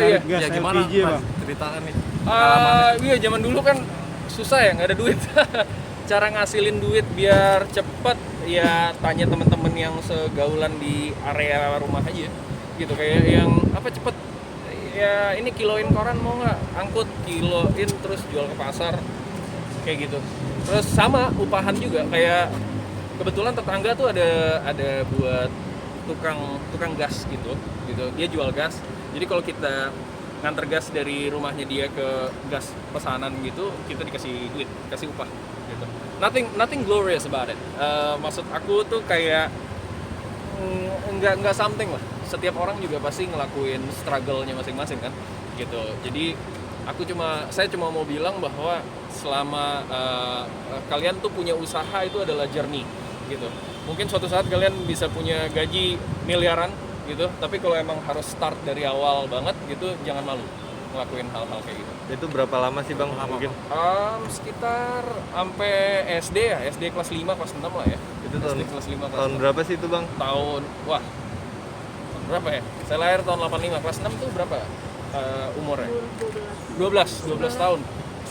iya. gas Ya gimana LPG Mas? bang? Ceritakan nih pengalamannya. Iya, zaman dulu kan susah ya, nggak ada duit. Cara ngasilin duit biar cepet ya tanya temen-temen yang segaulan di area rumah aja gitu, kayak yang apa cepet ya, ini kiloin koran mau nggak, angkut kiloin terus jual ke pasar kayak gitu. Terus sama upahan juga, kayak kebetulan tetangga tuh ada buat tukang gas gitu, dia jual gas. Jadi kalau kita nganter gas dari rumahnya dia ke gas pesanan gitu, kita dikasih duit, kasih upah gitu. Nothing glorious about it. Maksud aku tuh kayak nggak something lah. Setiap orang juga pasti ngelakuin struggle-nya masing-masing kan gitu. Jadi saya cuma mau bilang bahwa selama kalian tuh punya usaha, itu adalah journey gitu. Mungkin suatu saat kalian bisa punya gaji miliaran gitu, tapi kalau emang harus start dari awal banget gitu, jangan malu ngelakuin hal-hal kayak gitu. Itu berapa lama sih bang? Mungkin Sekitar sampai SD ya, SD kelas 5, kelas 6 lah ya. itu tahun, SD kelas 5, kelas tahun 6. berapa sih itu bang? Tahun berapa ya? Saya lahir tahun 85, kelas 6 tuh berapa umurnya? 12 tahun.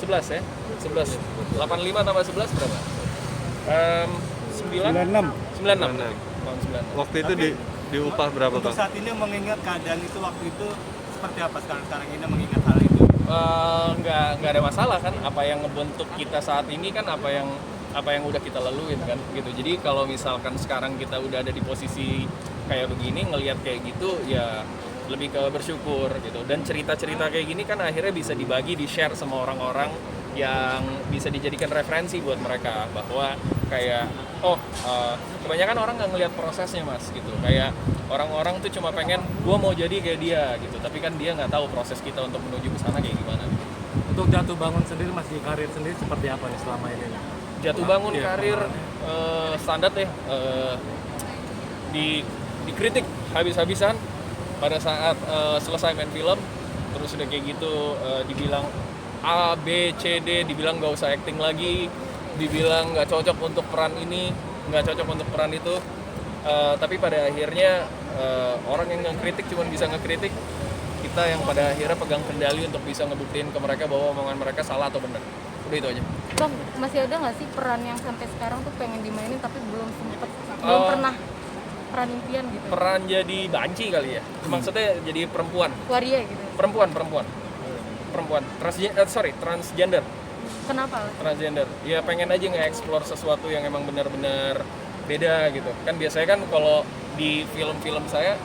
11 ya? 11. 85 tambah 11 berapa? 96. 96. Tahun 96. Waktu itu diupah berapa Untuk bang? saat ini mengingat keadaan itu waktu itu seperti apa sekarang ini mengingat hal itu? Nggak ada masalah kan, apa yang ngebentuk kita saat ini kan apa yang udah kita laluin kan gitu. Jadi kalau misalkan sekarang kita udah ada di posisi kayak begini, ngelihat kayak gitu ya lebih ke bersyukur gitu. Dan cerita-cerita kayak gini kan akhirnya bisa dibagi, di-share sama orang-orang yang bisa dijadikan referensi buat mereka, bahwa kayak kebanyakan orang nggak ngelihat prosesnya mas gitu. Kayak orang-orang tuh cuma pengen gua mau jadi kayak dia gitu, tapi kan dia nggak tahu proses kita untuk menuju ke sana kayak gimana gitu. Untuk jatuh bangun sendiri Mas, di karir sendiri seperti apa nih selama ini? Jatuh bangun Iya, karir standar ya, dikritik habis-habisan pada saat selesai main film. Terus udah kayak gitu dibilang A, B, C, D, dibilang nggak usah acting lagi, dibilang nggak cocok untuk peran ini, nggak cocok untuk peran itu. Tapi pada akhirnya orang yang ngekritik cuma bisa ngekritik, kita yang pada akhirnya pegang kendali untuk bisa ngebuktiin ke mereka bahwa omongan mereka salah atau benar. Udah itu aja. Bang, masih ada nggak sih peran yang sampai sekarang tuh pengen dimainin tapi belum pernah peran impian gitu? Peran jadi banci kali ya, maksudnya jadi perempuan. Waria gitu. Perempuan. Transgender. Kenapa? Transgender. Ya pengen aja nge-explore sesuatu yang emang benar-benar beda gitu. Kan biasanya kan kalau di film-film saya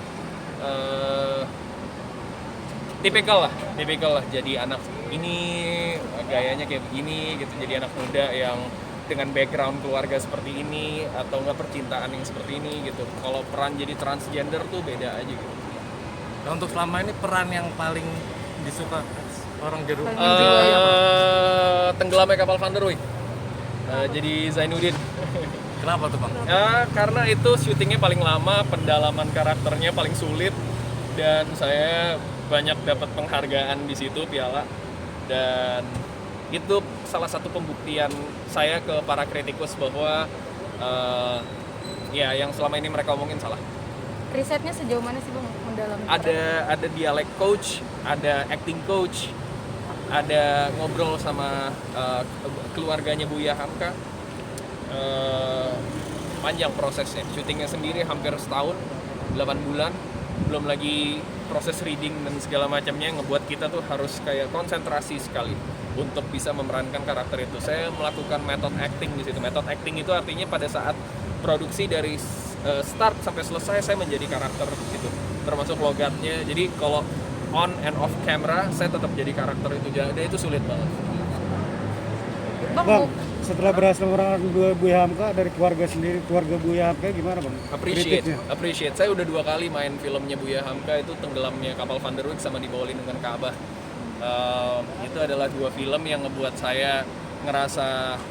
tipikal lah jadi anak ini, gayanya kayak begini gitu, jadi anak muda yang dengan background keluarga seperti ini, atau enggak percintaan yang seperti ini gitu. Kalau peran jadi transgender tuh beda aja gitu. Nah, untuk selama ini peran yang paling disuka orang jeruk Tenggelamnya kapal Van der Wijk, jadi Zainuddin. kenapa tuh bang? Karena itu syutingnya paling lama, pendalaman karakternya paling sulit, dan saya banyak dapat penghargaan di situ, piala, dan itu salah satu pembuktian saya ke para kritikus bahwa ya yang selama ini mereka omongin salah. Risetnya sejauh mana sih bang mendalami? Ada dialek coach, ada acting coach, ada ngobrol sama keluarganya Buya Hamka. Panjang prosesnya, syutingnya sendiri hampir setahun, 8 bulan, belum lagi proses reading dan segala macamnya, yang ngebuat kita tuh harus kayak konsentrasi sekali untuk bisa memerankan karakter itu. Saya melakukan method acting di situ. Method acting itu artinya pada saat produksi dari start sampai selesai saya menjadi karakter gitu, termasuk logatnya. Jadi kalau on and off camera saya tetap jadi karakter itu. Jadi itu sulit banget. Bang, setelah berhasil memerankan Buya Hamka dari keluarga sendiri, keluarga Buya Hamka gimana bang? Appreciate. Saya udah 2 kali main filmnya Buya Hamka, itu Tenggelamnya Kapal Van der Wijk sama Dibawa Lindungan Ka'bah. Itu adalah 2 film yang ngebuat saya ngerasa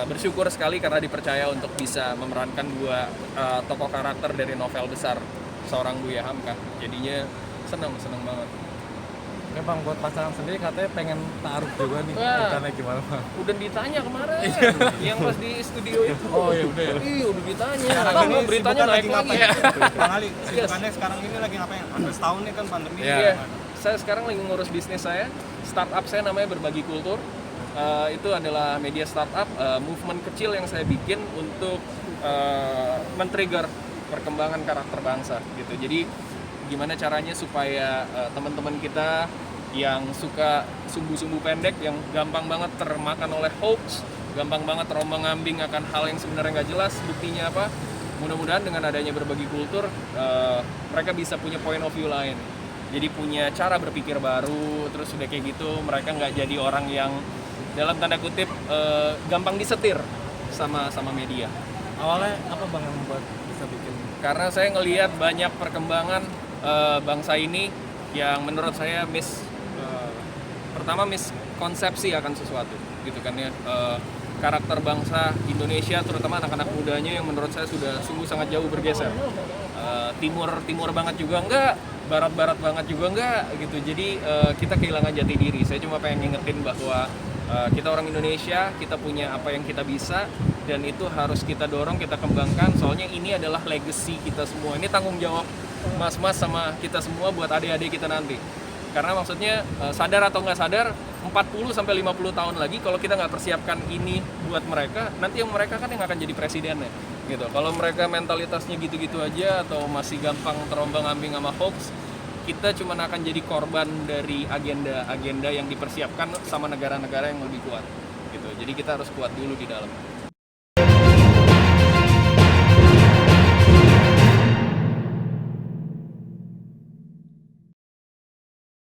bersyukur sekali karena dipercaya untuk bisa memerankan 2 tokoh karakter dari novel besar seorang Buya Hamka. Jadinya seneng banget. Oke bang, buat pasangan sendiri katanya pengen taruh juga nih, Wah. rencananya gimana bang? Udah ditanya kemarin yang pas di studio itu. Oh iya udah ya. Iya udah ditanya. Sekarang Bang, ini beritanya sibukan naik lagi ngapain? ya. Bang Ali, sibukannya sekarang ini lagi ngapain? Hampir setahun nih kan pandemi. Iya. Iya. Saya sekarang lagi ngurus bisnis saya. Startup saya namanya Berbagi Kultur. Itu adalah media startup, movement kecil yang saya bikin untuk men-trigger perkembangan karakter bangsa gitu. Jadi gimana caranya supaya teman-teman kita yang suka sumbu-sumbu pendek, yang gampang banget termakan oleh hoax, gampang banget terombang-ambing akan hal yang sebenarnya nggak jelas, buktinya apa? Mudah-mudahan dengan adanya Berbagi Kultur, mereka bisa punya point of view lain. Jadi punya cara berpikir baru, terus udah kayak gitu mereka nggak jadi orang yang dalam tanda kutip gampang disetir sama media. Awalnya apa bang yang membuat bisa bikin? Karena saya ngelihat banyak perkembangan bangsa ini yang menurut saya pertama miskonsepsi akan sesuatu gitu kan ya. Karakter bangsa Indonesia terutama anak-anak mudanya yang menurut saya sudah sungguh sangat jauh bergeser. Timur banget juga enggak, barat banget juga enggak gitu. Jadi kita kehilangan jati diri. Saya cuma pengen ngingetin bahwa kita orang Indonesia, kita punya apa yang kita bisa dan itu harus kita dorong, kita kembangkan. Soalnya ini adalah legacy kita semua. Ini tanggung jawab mas-mas sama kita semua buat adik-adik kita nanti. Karena maksudnya sadar atau nggak sadar 40 sampai 50 tahun lagi kalau kita nggak persiapkan ini buat mereka, nanti yang mereka kan yang akan jadi presidennya gitu. Kalau mereka mentalitasnya gitu-gitu aja atau masih gampang terombang-ambing sama hoax, kita cuma akan jadi korban dari agenda-agenda yang dipersiapkan sama negara-negara yang lebih kuat gitu. Jadi kita harus kuat dulu di dalam.